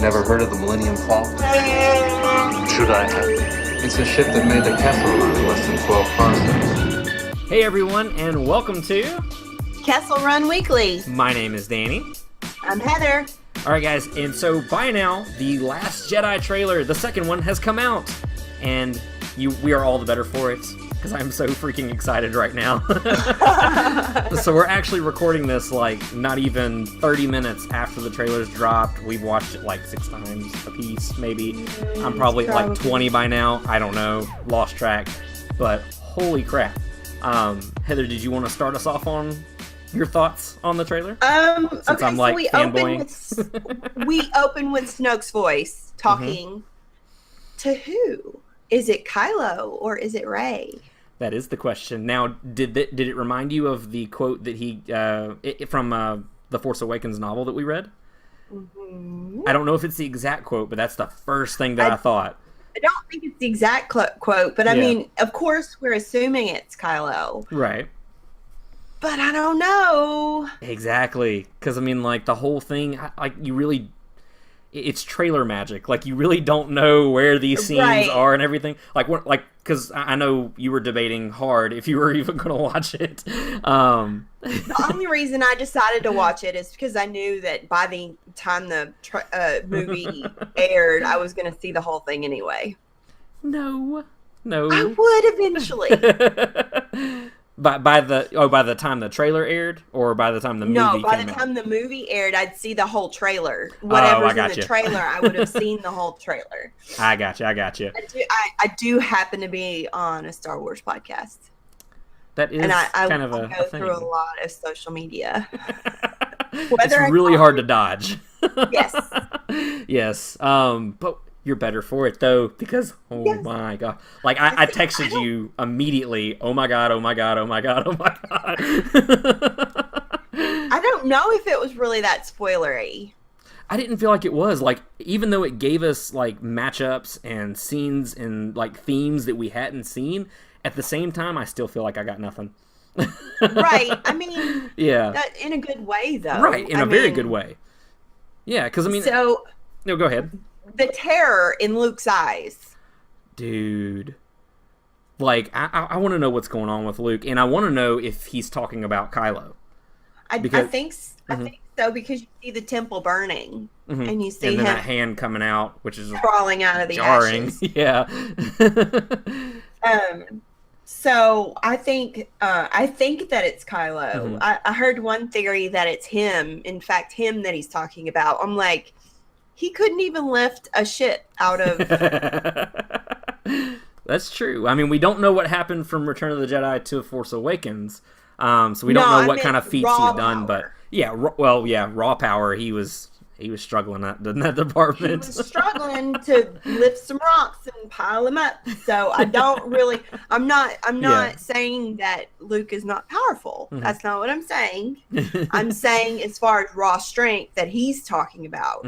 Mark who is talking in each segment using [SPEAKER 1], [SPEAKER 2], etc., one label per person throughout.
[SPEAKER 1] Never heard of the Millennium Falcon?
[SPEAKER 2] Should I have?
[SPEAKER 1] It's a ship that made the Kessel run in less than 12 parsecs.
[SPEAKER 3] Hey everyone, and welcome to
[SPEAKER 4] Kessel Run Weekly.
[SPEAKER 3] My name is Danny.
[SPEAKER 4] I'm Heather.
[SPEAKER 3] Alright guys, and so by now, the Last Jedi trailer, the second one, has come out. And we are all the better for it, because I'm so freaking excited right now. So we're actually recording this like not even 30 minutes after the trailer's dropped. We've watched it like 6 times a piece, maybe. I'm probably like 20 by now. I don't know. Lost track. But holy crap. Heather, did you want to start us off on your thoughts on the trailer? Since
[SPEAKER 4] Okay,
[SPEAKER 3] I'm like
[SPEAKER 4] so we open with Snoke's voice talking to who? Is it Kylo or is it Rey?
[SPEAKER 3] That is the question. Now, did it remind you of the quote that he from the Force Awakens novel that we read? Mm-hmm. I don't know if it's the exact quote, but that's the first thing that I thought.
[SPEAKER 4] I don't think it's the exact quote, but I mean, of course, we're assuming it's Kylo.
[SPEAKER 3] Right.
[SPEAKER 4] But I don't know.
[SPEAKER 3] Exactly. Because, I mean, like, the whole thing, like, you really... It's trailer magic. Like, you really don't know where these scenes are and everything. Because I know you were debating hard if you were even going to watch it.
[SPEAKER 4] The only reason I decided to watch it is because I knew that by the time the movie aired, I was going to see the whole thing anyway.
[SPEAKER 3] No.
[SPEAKER 4] I would eventually.
[SPEAKER 3] By the time the trailer aired, or by the time the movie came out?
[SPEAKER 4] No, by the time the movie aired, I'd see the whole trailer. Whatever's in the trailer, I would have seen the whole trailer.
[SPEAKER 3] I got you.
[SPEAKER 4] I do happen to be on a Star Wars podcast.
[SPEAKER 3] That is kind of a
[SPEAKER 4] go
[SPEAKER 3] thing.
[SPEAKER 4] Through a lot of social media.
[SPEAKER 3] It's really hard to dodge.
[SPEAKER 4] Yes.
[SPEAKER 3] Yes. But you're better for it though, because my god, like I texted you immediately. Oh my god.
[SPEAKER 4] I don't know if it was really that spoilery.
[SPEAKER 3] I didn't feel like it was. Like, even though it gave us like matchups and scenes and like themes that we hadn't seen, at the same time I still feel like I got nothing.
[SPEAKER 4] Right. I mean, that, in a good way though.
[SPEAKER 3] Right, in a very good way. Yeah, because I mean, no, go ahead.
[SPEAKER 4] The terror in Luke's eyes.
[SPEAKER 3] Dude. Like, I want to know what's going on with Luke, and I want to know if he's talking about Kylo.
[SPEAKER 4] I think so, because you see the temple burning, and you see
[SPEAKER 3] and then
[SPEAKER 4] him
[SPEAKER 3] that hand coming out, which is
[SPEAKER 4] crawling out of the
[SPEAKER 3] jarring.
[SPEAKER 4] ashes.
[SPEAKER 3] Yeah.
[SPEAKER 4] So I think that it's Kylo. I heard one theory that it's him. In fact, him that he's talking about. I'm like, he couldn't even lift a shit out of...
[SPEAKER 3] That's true. I mean, we don't know what happened from Return of the Jedi to Force Awakens, so we don't know what kind of feats he's done. But raw power. He was struggling in that department.
[SPEAKER 4] He was struggling to lift some rocks and pile them up. So I don't really... I'm not saying that Luke is not powerful. That's not what I'm saying. I'm saying as far as raw strength that he's talking about.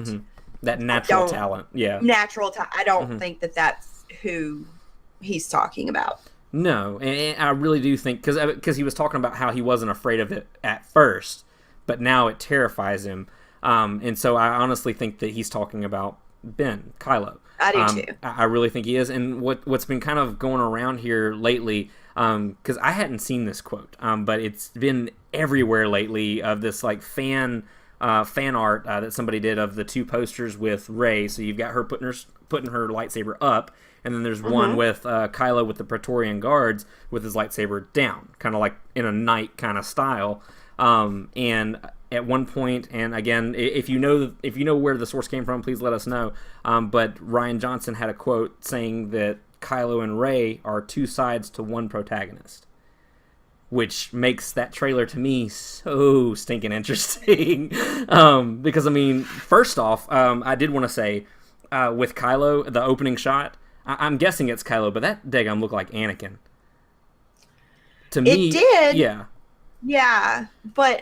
[SPEAKER 3] That natural talent,
[SPEAKER 4] Natural talent. I don't think that that's who he's talking about.
[SPEAKER 3] No, and I really do think, because he was talking about how he wasn't afraid of it at first, but now it terrifies him. And so I honestly think that he's talking about Kylo.
[SPEAKER 4] I do too.
[SPEAKER 3] I really think he is. And what's been kind of going around here lately, because I hadn't seen this quote, but it's been everywhere lately of this like fan art that somebody did of the 2 posters with Rey. So you've got her putting her lightsaber up, and then there's one with Kylo with the Praetorian guards with his lightsaber down, kind of like in a knight kind of style. And at one point, and again, if you know where the source came from, please let us know. But Rian Johnson had a quote saying that Kylo and Rey are 2 sides to one protagonist, which makes that trailer to me so stinking interesting. Because, I mean, first off, I did want to say, with Kylo, the opening shot, I'm guessing it's Kylo, but that daggum looked like Anakin. To me,
[SPEAKER 4] it did.
[SPEAKER 3] Yeah.
[SPEAKER 4] Yeah, but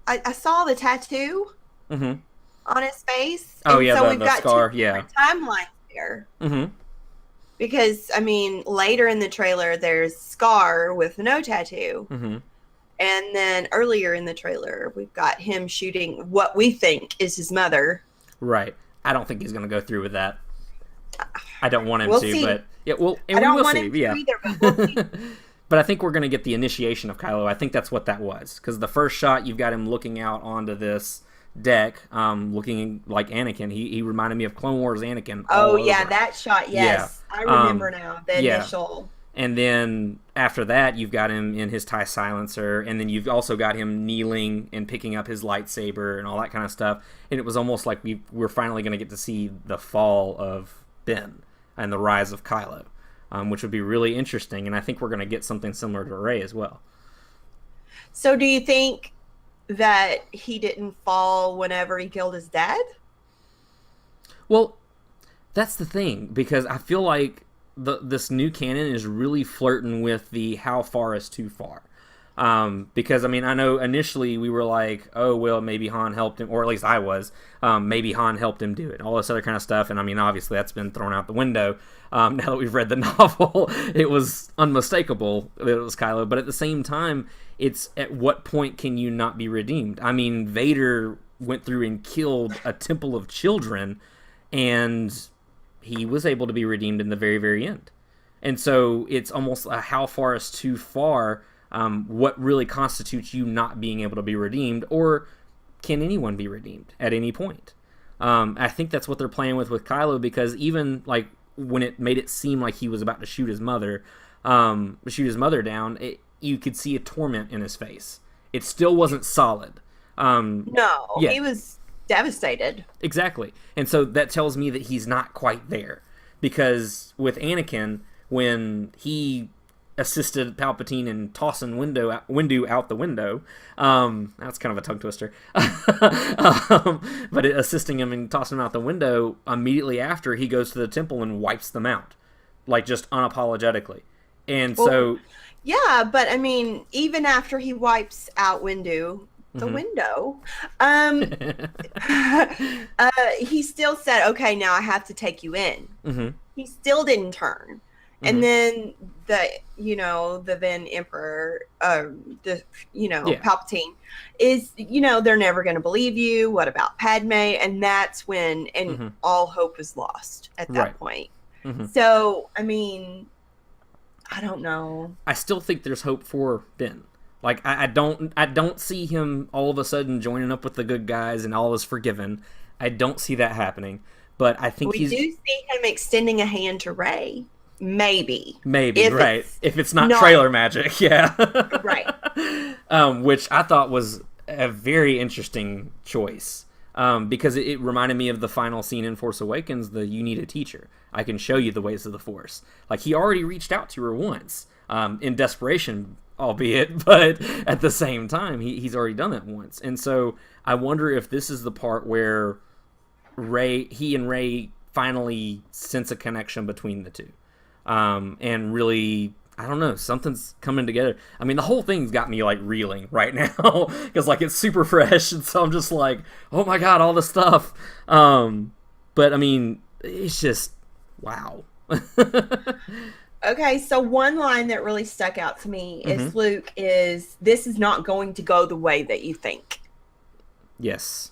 [SPEAKER 4] I saw the tattoo on his face.
[SPEAKER 3] Oh,
[SPEAKER 4] and
[SPEAKER 3] yeah,
[SPEAKER 4] so
[SPEAKER 3] the
[SPEAKER 4] we've got
[SPEAKER 3] scar,
[SPEAKER 4] 2 different timelines there. Because, I mean, later in the trailer, there's Scar with no tattoo. And then earlier in the trailer, we've got him shooting what we think is his mother.
[SPEAKER 3] Right. I don't think he's going to go through with that. I don't want him
[SPEAKER 4] We'll
[SPEAKER 3] to,
[SPEAKER 4] see.
[SPEAKER 3] but yeah, well, and
[SPEAKER 4] I don't
[SPEAKER 3] we will
[SPEAKER 4] want
[SPEAKER 3] see.
[SPEAKER 4] him to
[SPEAKER 3] Yeah.
[SPEAKER 4] either, but we'll see.
[SPEAKER 3] But I think we're going to get the initiation of Kylo. I think that's what that was. Because the first shot, you've got him looking out onto this deck, looking like Anakin. He reminded me of Clone Wars Anakin.
[SPEAKER 4] Oh, yeah, that shot, yes.
[SPEAKER 3] Yeah.
[SPEAKER 4] I remember now, the
[SPEAKER 3] yeah.
[SPEAKER 4] initial.
[SPEAKER 3] And then after that, you've got him in his TIE silencer, and then you've also got him kneeling and picking up his lightsaber and all that kind of stuff. And it was almost like we're finally going to get to see the fall of Ben and the rise of Kylo, which would be really interesting. And I think we're going to get something similar to Rey as well.
[SPEAKER 4] So do you think that he didn't fall whenever he killed his dad?
[SPEAKER 3] Well, that's the thing, because I feel like this new canon is really flirting with the how far is too far. Because, I mean, I know initially we were like, oh, well, maybe Han helped him, or at least I was. Maybe Han helped him do it, all this other kind of stuff. And, I mean, obviously that's been thrown out the window. Now that we've read the novel, it was unmistakable that it was Kylo. But at the same time, it's at what point can you not be redeemed? I mean, Vader went through and killed a temple of children, and he was able to be redeemed in the very, very end. And so it's almost a how far is too far. What really constitutes you not being able to be redeemed, or can anyone be redeemed at any point? I think that's what they're playing with Kylo, because even like when it made it seem like he was about to shoot his mother down, you could see a torment in his face. It still wasn't solid.
[SPEAKER 4] No,
[SPEAKER 3] yeah.
[SPEAKER 4] He was devastated.
[SPEAKER 3] Exactly. And so that tells me that he's not quite there, because with Anakin, when he assisted Palpatine in tossing Windu out the window, that's kind of a tongue twister, but assisting him in tossing him out the window, immediately after he goes to the temple and wipes them out, like just unapologetically. And so
[SPEAKER 4] yeah, but I mean, even after he wipes out Windu, the window, he still said, okay, now I have to take you in. He still didn't turn. And then the then Emperor, Palpatine is, they're never going to believe you. What about Padme? And that's when, all hope is lost at that point. So, I mean, I don't know.
[SPEAKER 3] I still think there's hope for Ben. Like, I don't see him all of a sudden joining up with the good guys and all is forgiven. I don't see that happening. But I think
[SPEAKER 4] we do see him extending a hand to Rey. Maybe,
[SPEAKER 3] right? If it's not trailer magic, yeah,
[SPEAKER 4] right.
[SPEAKER 3] Which I thought was a very interesting choice, because it reminded me of the final scene in Force Awakens. You need a teacher. I can show you the ways of the Force. Like, he already reached out to her once, in desperation, albeit, but at the same time, he's already done that once. And so I wonder if this is the part where he and Rey finally sense a connection between the two. And really, I don't know, something's coming together. I mean, the whole thing's got me like reeling right now, because like it's super fresh, and so I'm just like, oh my god, all this stuff. But I mean, it's just wow.
[SPEAKER 4] Okay, so one line that really stuck out to me is Luke is, this is not going to go the way that you think.
[SPEAKER 3] Yes.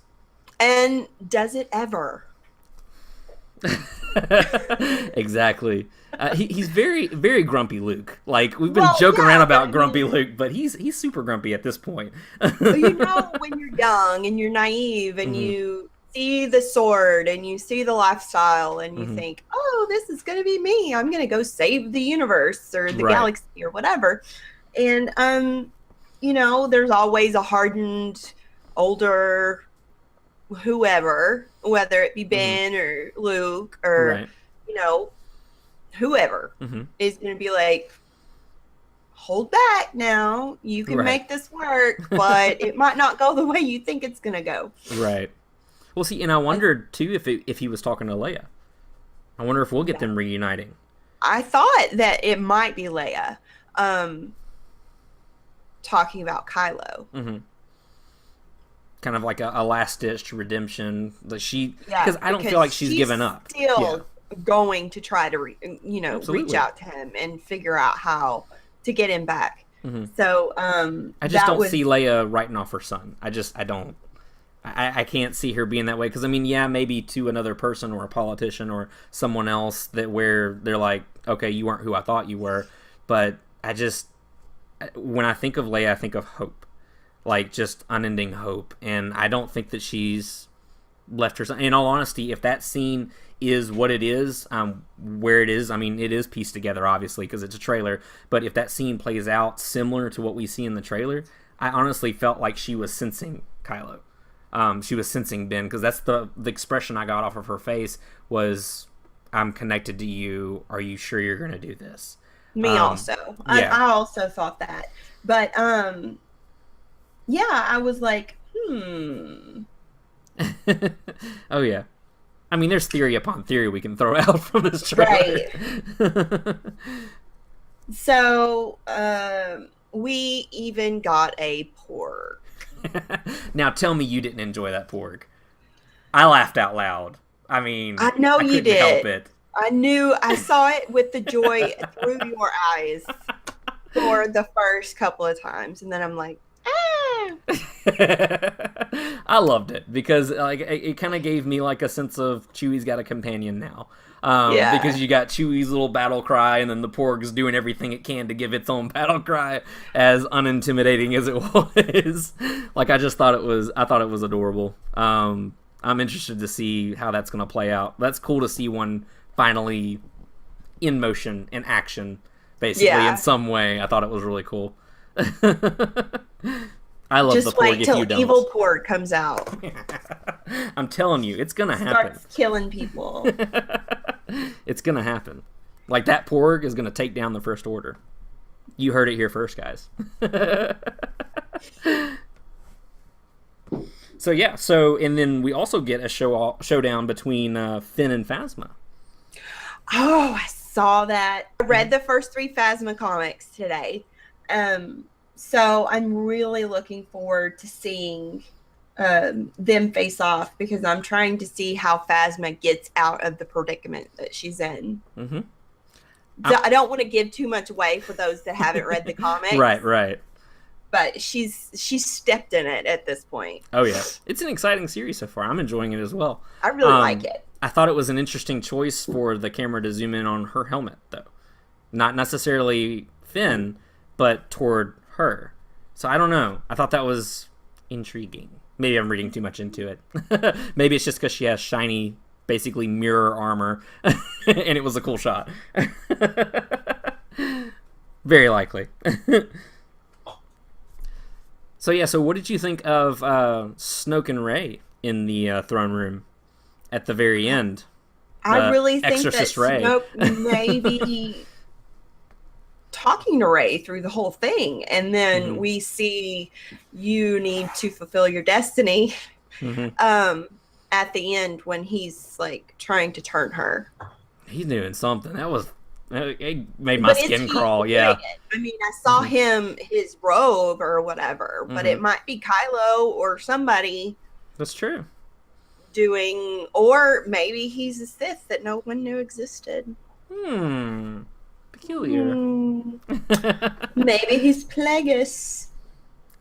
[SPEAKER 4] And does it ever?
[SPEAKER 3] Exactly. He's very, very grumpy Luke. Like, we've been joking around about grumpy Luke, but he's super grumpy at this point.
[SPEAKER 4] When you're young and you're naive and you see the sword and you see the lifestyle and you think, oh, this is going to be me. I'm going to go save the universe or the galaxy or whatever. And, there's always a hardened, older whoever, whether it be Ben or Luke or, whoever is going to be like, hold back now. You can make this work, but it might not go the way you think it's going to go.
[SPEAKER 3] Right. Well, see, and I wondered, too, if he was talking to Leia. I wonder if we'll get them reuniting.
[SPEAKER 4] I thought that it might be Leia talking about Kylo.
[SPEAKER 3] Kind of like a last-ditch redemption. Because I don't feel like she's given up.
[SPEAKER 4] Still going to try to, reach out to him and figure out how to get him back. So,
[SPEAKER 3] I just don't see Leia writing off her son. I don't. I can't see her being that way, because I mean, yeah, maybe to another person or a politician or someone else that where they're like, okay, you weren't who I thought you were, but when I think of Leia, I think of hope, like just unending hope, and I don't think that she's left her. In all honesty, if that scene is what it is, where it is, I mean, it is pieced together, obviously, because it's a trailer, but if that scene plays out similar to what we see in the trailer, I honestly felt like she was sensing Kylo. She was sensing Ben, because that's the expression I got off of her face was, I'm connected to you. Are you sure you're going to do this?
[SPEAKER 4] Me also. Yeah. I also thought that. But, yeah, I was like, Oh,
[SPEAKER 3] yeah. I mean, there's theory upon theory we can throw out from this trailer.
[SPEAKER 4] Right. So, we even got a porg.
[SPEAKER 3] Now tell me you didn't enjoy that porg. I laughed out loud. I mean,
[SPEAKER 4] I know you did.
[SPEAKER 3] Help it.
[SPEAKER 4] I saw it with the joy through your eyes for the first couple of times, and then I'm like,
[SPEAKER 3] I loved it because like it kind of gave me like a sense of Chewie's got a companion now. Because you got Chewie's little battle cry, and then the porg's doing everything it can to give its own battle cry, as unintimidating as it was. Like I thought it was adorable. I'm interested to see how that's gonna play out. That's cool to see one finally in motion, in action, basically in some way. I thought it was really cool. I love
[SPEAKER 4] just
[SPEAKER 3] the porg.
[SPEAKER 4] wait till evil porg comes out.
[SPEAKER 3] I'm telling you, it's gonna happen.
[SPEAKER 4] Starts killing people.
[SPEAKER 3] It's gonna happen. Like that porg is gonna take down the First Order. You heard it here first, guys. So and then we also get a showdown between Finn and Phasma.
[SPEAKER 4] Oh, I saw that. I read the first 3 Phasma comics today. So I'm really looking forward to seeing them face off, because I'm trying to see how Phasma gets out of the predicament that she's in. Mm-hmm. So I don't want to give too much away for those that haven't read the comics.
[SPEAKER 3] Right.
[SPEAKER 4] But she's stepped in it at this point.
[SPEAKER 3] Oh yeah, it's an exciting series so far. I'm enjoying it as well.
[SPEAKER 4] I really like it.
[SPEAKER 3] I thought it was an interesting choice for the camera to zoom in on her helmet, though. Not necessarily Finn, but toward her. So I don't know. I thought that was intriguing. Maybe I'm reading too much into it. Maybe it's just because she has shiny, basically mirror armor, and it was a cool shot. Very likely. So what did you think of Snoke and Rey in the throne room at the very end?
[SPEAKER 4] I really think
[SPEAKER 3] Exorcist
[SPEAKER 4] that
[SPEAKER 3] Rey.
[SPEAKER 4] Snoke may be talking to Rey through the whole thing, and then we see you need to fulfill your destiny at the end when he's like trying to turn her.
[SPEAKER 3] He's doing something. It made my skin crawl. Yeah.
[SPEAKER 4] I mean, I saw him, his robe or whatever, but it might be Kylo or somebody.
[SPEAKER 3] That's true.
[SPEAKER 4] Doing, or maybe he's a Sith that no one knew existed.
[SPEAKER 3] Peculiar.
[SPEAKER 4] Maybe he's Plagueis.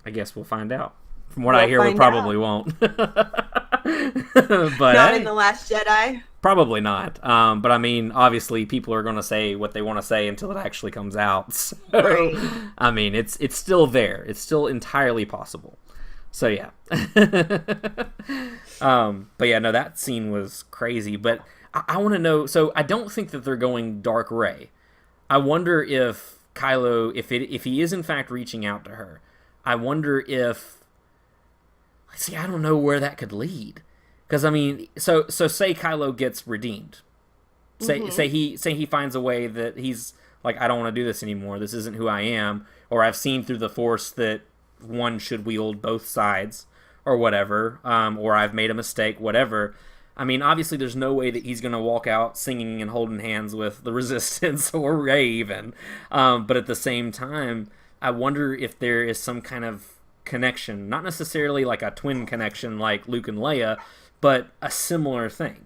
[SPEAKER 3] I guess we'll find out. From what I hear, we probably won't. But
[SPEAKER 4] not in The Last Jedi.
[SPEAKER 3] Probably not. But I mean, obviously, people are going to say what they want to say until it actually comes out. So,
[SPEAKER 4] right.
[SPEAKER 3] I mean, it's still there. It's still entirely possible. So yeah. But yeah, no, that scene was crazy. But I want to know. So I don't think that they're going Dark Rey. I wonder if Kylo, if he is in fact reaching out to her, I wonder if. See, I don't know where that could lead. Because I mean, so say Kylo gets redeemed. Say he finds a way that he's like, I don't want to do this anymore. This isn't who I am. Or I've seen through the Force that one should wield both sides, or whatever. Or I've made a mistake, whatever. I mean, obviously, there's no way that he's going to walk out singing and holding hands with the Resistance or Rey even. But at the same time, I wonder if there is some kind of connection, not necessarily like a twin connection like Luke and Leia, but a similar thing.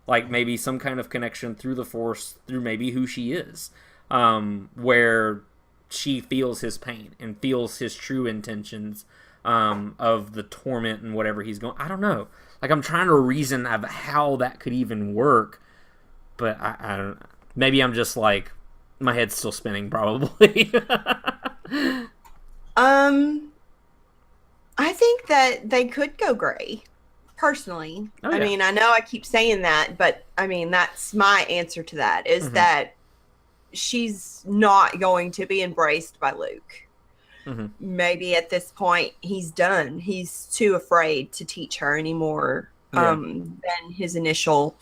[SPEAKER 3] Like maybe some kind of connection through the Force, through maybe who she is, where she feels his pain and feels his true intentions, of the torment and whatever he's going. I don't know. Like, I'm trying to reason of how that could even work, but I don't. Maybe I'm just like, my head's still spinning, probably.
[SPEAKER 4] I think that they could go gray, personally.
[SPEAKER 3] Oh, yeah.
[SPEAKER 4] I mean, I know I keep saying that, but I mean, that's my answer to that, is that she's not going to be embraced by Luke. Maybe at this point he's done. He's too afraid to teach her anymore than his initial.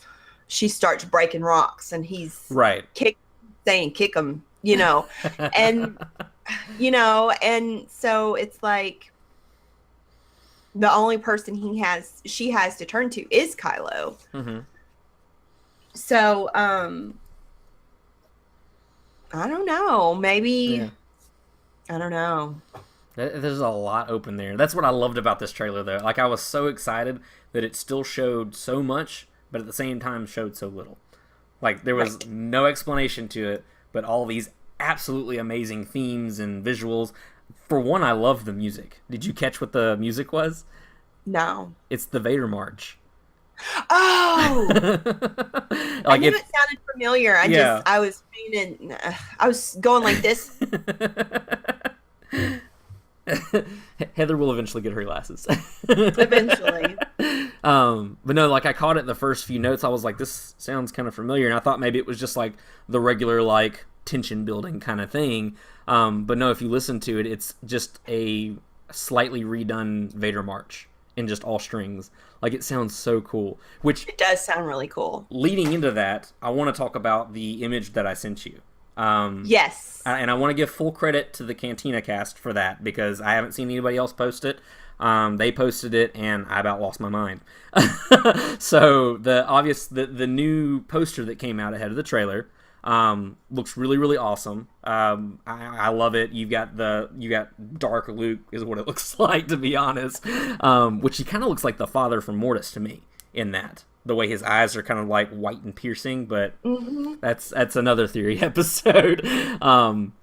[SPEAKER 4] She starts breaking rocks and he's saying kick him, you know. And you know, and so it's like the only person she has to turn to is Kylo. So I don't know, maybe I don't know.
[SPEAKER 3] There's a lot open there. That's what I loved about this trailer, though. Like, I was so excited that it still showed so much, but at the same time showed so little. Like, there was no explanation to it, but all these absolutely amazing themes and visuals. For one, I love the music. Did you catch what the music was?
[SPEAKER 4] No.
[SPEAKER 3] It's the Vader March.
[SPEAKER 4] Oh!
[SPEAKER 3] Like,
[SPEAKER 4] I knew it sounded familiar. I was going like this.
[SPEAKER 3] Heather will eventually get her glasses.
[SPEAKER 4] Eventually.
[SPEAKER 3] But no, like, I caught it in the first few notes. I was like, this sounds kind of familiar. And I thought maybe it was just like the regular, like, tension building kind of thing. But no, if you listen to it, it's just a slightly redone Vader March in just all strings. Like, it sounds so cool. Which
[SPEAKER 4] it does sound really cool.
[SPEAKER 3] Leading into that, I want to talk about the image that I sent you.
[SPEAKER 4] Yes.
[SPEAKER 3] And I want to give full credit to the Cantina cast for that, because I haven't seen anybody else post it. They posted it, and I about lost my mind. So the new poster that came out ahead of the trailer looks really, really awesome. I love it. You got Dark Luke is what it looks like, to be honest. Which he kind of looks like the father from Mortis to me in that. The way his eyes are kind of like white and piercing, but that's another theory episode.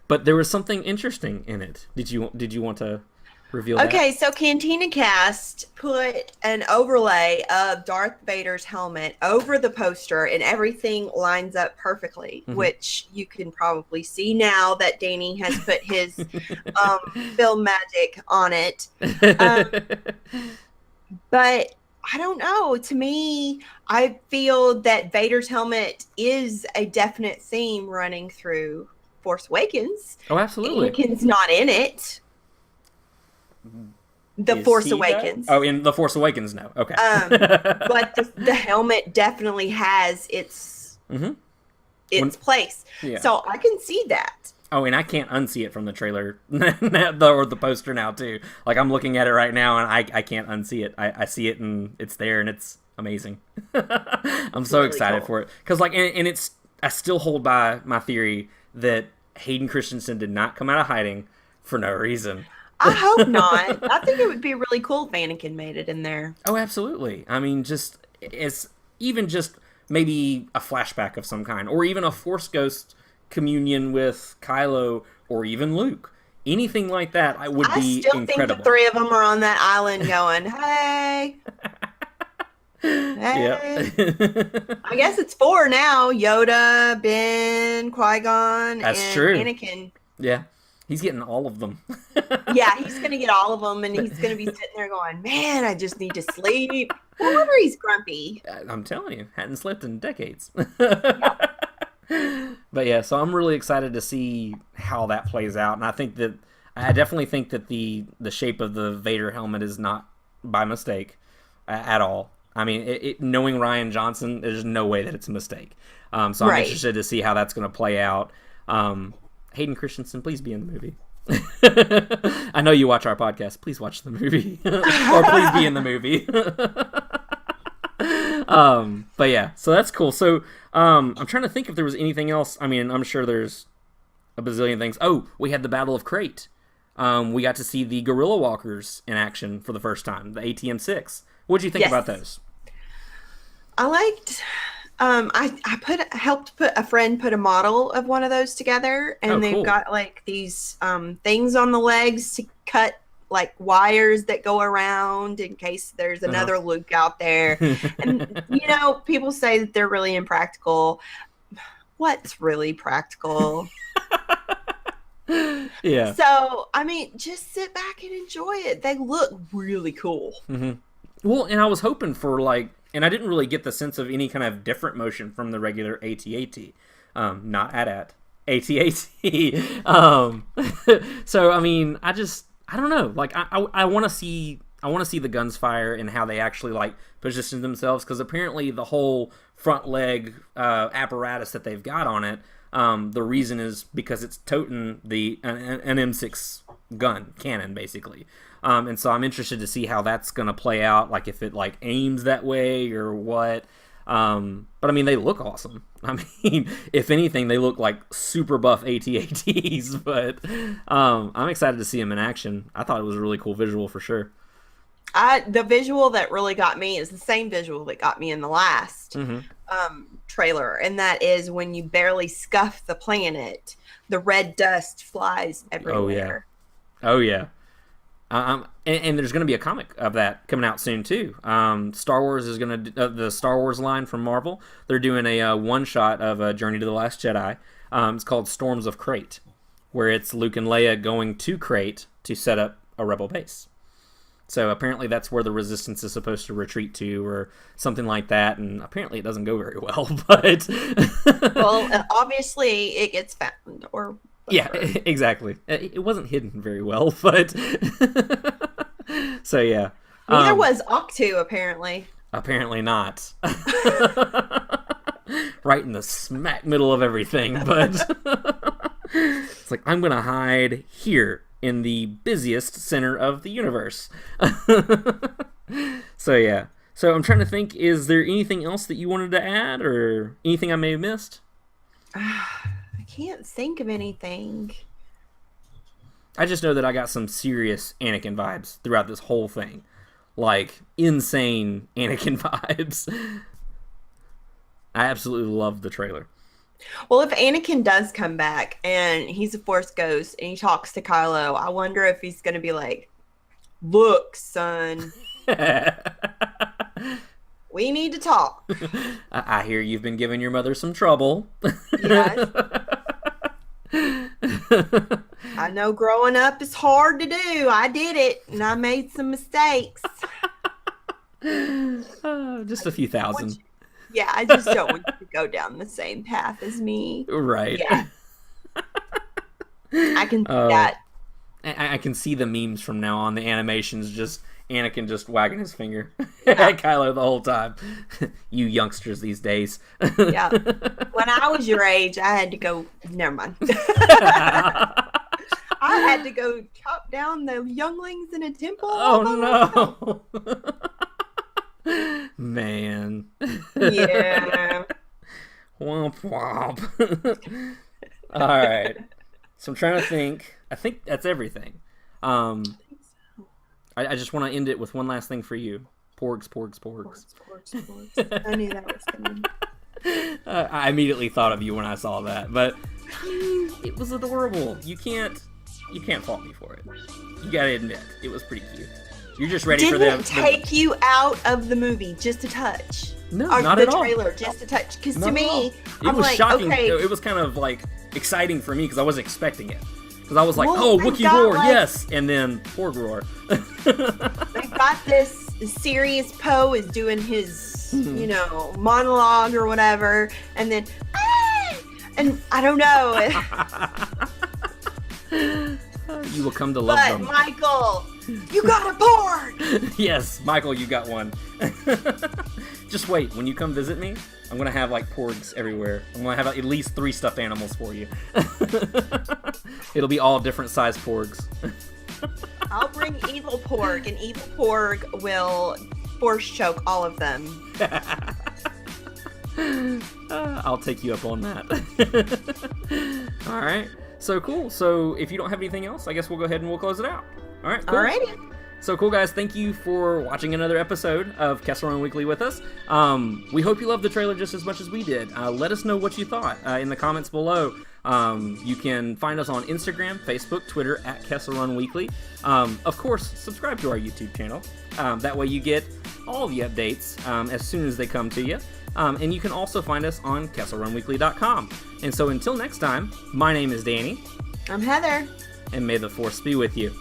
[SPEAKER 3] But there was something interesting in it. Did you want to reveal that?
[SPEAKER 4] Okay, so Cantina Cast put an overlay of Darth Vader's helmet over the poster, and everything lines up perfectly, which you can probably see now that Danny has put his film magic on it. But I don't know. To me, I feel that Vader's helmet is a definite theme running through Force Awakens.
[SPEAKER 3] Oh, absolutely.
[SPEAKER 4] Anakin's not in it. The Force Awakens.
[SPEAKER 3] Oh, in The Force Awakens, no. Okay.
[SPEAKER 4] But the helmet definitely has its place. Yeah. So I can see that.
[SPEAKER 3] Oh, and I can't unsee it from the trailer or the poster now, too. Like, I'm looking at it right now, and I can't unsee it. I see it, and it's there, and it's amazing. I'm so really excited for it. Because, like, and it's, I still hold by my theory that Hayden Christensen did not come out of hiding for no reason.
[SPEAKER 4] I hope not. I think it would be really cool if Anakin made it in there.
[SPEAKER 3] Oh, absolutely. I mean, it's even just maybe a flashback of some kind, or even a Force Ghost communion with Kylo, or even Luke. Anything like that would be incredible. I still think the
[SPEAKER 4] three of them are on that island going, hey. Hey. Yep. I guess it's 4 now. Yoda, Ben, Qui-Gon, and Anakin.
[SPEAKER 3] Yeah. He's getting all of them.
[SPEAKER 4] Yeah, he's going to get all of them, and he's going to be sitting there going, man, I just need to sleep. No wonder he's grumpy.
[SPEAKER 3] I'm telling you, hadn't slept in decades. Yep. But yeah, so I'm really excited to see how that plays out, and I definitely think that the shape of the Vader helmet is not by mistake at all. I mean, knowing Rian Johnson, there's no way that it's a mistake. So I'm interested to see how that's going to play out. Hayden Christensen, please be in the movie. I know you watch our podcast. Please watch the movie, or please be in the movie. But yeah, so that's cool. So I'm trying to think if there was anything else. I mean, I'm sure there's a bazillion things. Oh, we had the Battle of Crate. We got to see the Guerrilla Walkers in action for the first time, the ATM-6. What did you think about those?
[SPEAKER 4] I liked. I helped put a friend put a model of one of those together, and they've got like these things on the legs to cut like wires that go around in case there's another Luke out there. And people say that they're really impractical. What's really practical?
[SPEAKER 3] Yeah.
[SPEAKER 4] So, I mean, just sit back and enjoy it. They look really cool.
[SPEAKER 3] Mm-hmm. Well, and I was hoping for and I didn't really get the sense of any kind of different motion from the regular AT-AT. Not AT-AT. AT-AT. So, I mean, I don't know. Like, I want to see the guns fire and how they actually position themselves, because apparently the whole front leg apparatus that they've got on it, the reason is because it's toting an M6 gun cannon, basically. And so I'm interested to see how that's going to play out, like if it aims that way or what. But I mean, they look awesome. I mean, if anything, they look like super buff AT-ATs, but I'm excited to see them in action. I thought it was a really cool visual for sure.
[SPEAKER 4] The visual that really got me is the same visual that got me in the last trailer, and that is when you barely scuff the planet, the red dust flies everywhere.
[SPEAKER 3] Oh yeah. And there's going to be a comic of that coming out soon too. Star Wars is going to the Star Wars line from Marvel. They're doing a one shot of a Journey to the Last Jedi. It's called Storms of Crate, where it's Luke and Leia going to Crate to set up a rebel base. So apparently that's where the Resistance is supposed to retreat to, or something like that. And apparently it doesn't go very well. But
[SPEAKER 4] well, obviously it gets found, or
[SPEAKER 3] yeah, exactly. It wasn't hidden very well, but so yeah.
[SPEAKER 4] Neither was Octu, apparently.
[SPEAKER 3] Apparently not. Right in the smack middle of everything, but it's like, I'm gonna hide here in the busiest center of the universe. So yeah. So I'm trying to think, is there anything else that you wanted to add, or anything I may have missed?
[SPEAKER 4] I can't think of anything.
[SPEAKER 3] I just know that I got some serious Anakin vibes throughout this whole thing. Like, insane Anakin vibes. I absolutely love the trailer.
[SPEAKER 4] Well, if Anakin does come back and he's a Force ghost and he talks to Kylo, I wonder if he's going to be like, look, son, we need to talk.
[SPEAKER 3] I hear you've been giving your mother some trouble.
[SPEAKER 4] Yes. I know growing up is hard to do. I did it, and I made some mistakes.
[SPEAKER 3] Just a few thousand.
[SPEAKER 4] Yeah, I just don't want you to go down the same path as me.
[SPEAKER 3] Right.
[SPEAKER 4] Yeah. I can see that.
[SPEAKER 3] I can see the memes from now on. The animations, just Anakin just wagging his finger at Kylo the whole time. You youngsters these days.
[SPEAKER 4] Yeah. When I was your age, I had to go. Never mind. I had to go chop down the younglings in a temple.
[SPEAKER 3] Oh no. Man.
[SPEAKER 4] Yeah.
[SPEAKER 3] Womp womp. All right. So I'm trying to think. I think that's everything. I just want to end it with one last thing for you. Porgs.
[SPEAKER 4] I knew that was coming.
[SPEAKER 3] I immediately thought of you when I saw that, but it was adorable. You can't fault me for it. You gotta admit, it was pretty cute. You're just ready for them.
[SPEAKER 4] Didn't take you out of the movie just a touch.
[SPEAKER 3] No, not at all.
[SPEAKER 4] The trailer, just a touch. Because to me,
[SPEAKER 3] it was shocking. Okay. It was kind of like exciting for me because I wasn't expecting it. Because I was like, oh, Wookiee roar, yes! And then Porg roar.
[SPEAKER 4] They got this serious Poe is doing his, monologue or whatever. And then, and I don't know.
[SPEAKER 3] You will come to love them.
[SPEAKER 4] But Michael, you got a Porg!
[SPEAKER 3] Yes, Michael, you got one. Just wait, when you come visit me, I'm going to have Porgs everywhere. I'm going to have at least 3 stuffed animals for you. It'll be all different size Porgs.
[SPEAKER 4] I'll bring Evil Porg, and Evil Porg will force choke all of them.
[SPEAKER 3] I'll take you up on that. All right. So cool. So if you don't have anything else, I guess we'll go ahead and we'll close it out. All right. Cool.
[SPEAKER 4] Alrighty.
[SPEAKER 3] So cool, guys. Thank you for watching another episode of Kessel Run Weekly with us. We hope you loved the trailer just as much as we did. Let us know what you thought in the comments below. You can find us on Instagram, Facebook, Twitter at Kessel Run Weekly. Of course, subscribe to our YouTube channel. That way you get all the updates as soon as they come to you. And you can also find us on KesselRunWeekly.com. And so until next time, my name is Danny.
[SPEAKER 4] I'm Heather.
[SPEAKER 3] And may the Force be with you.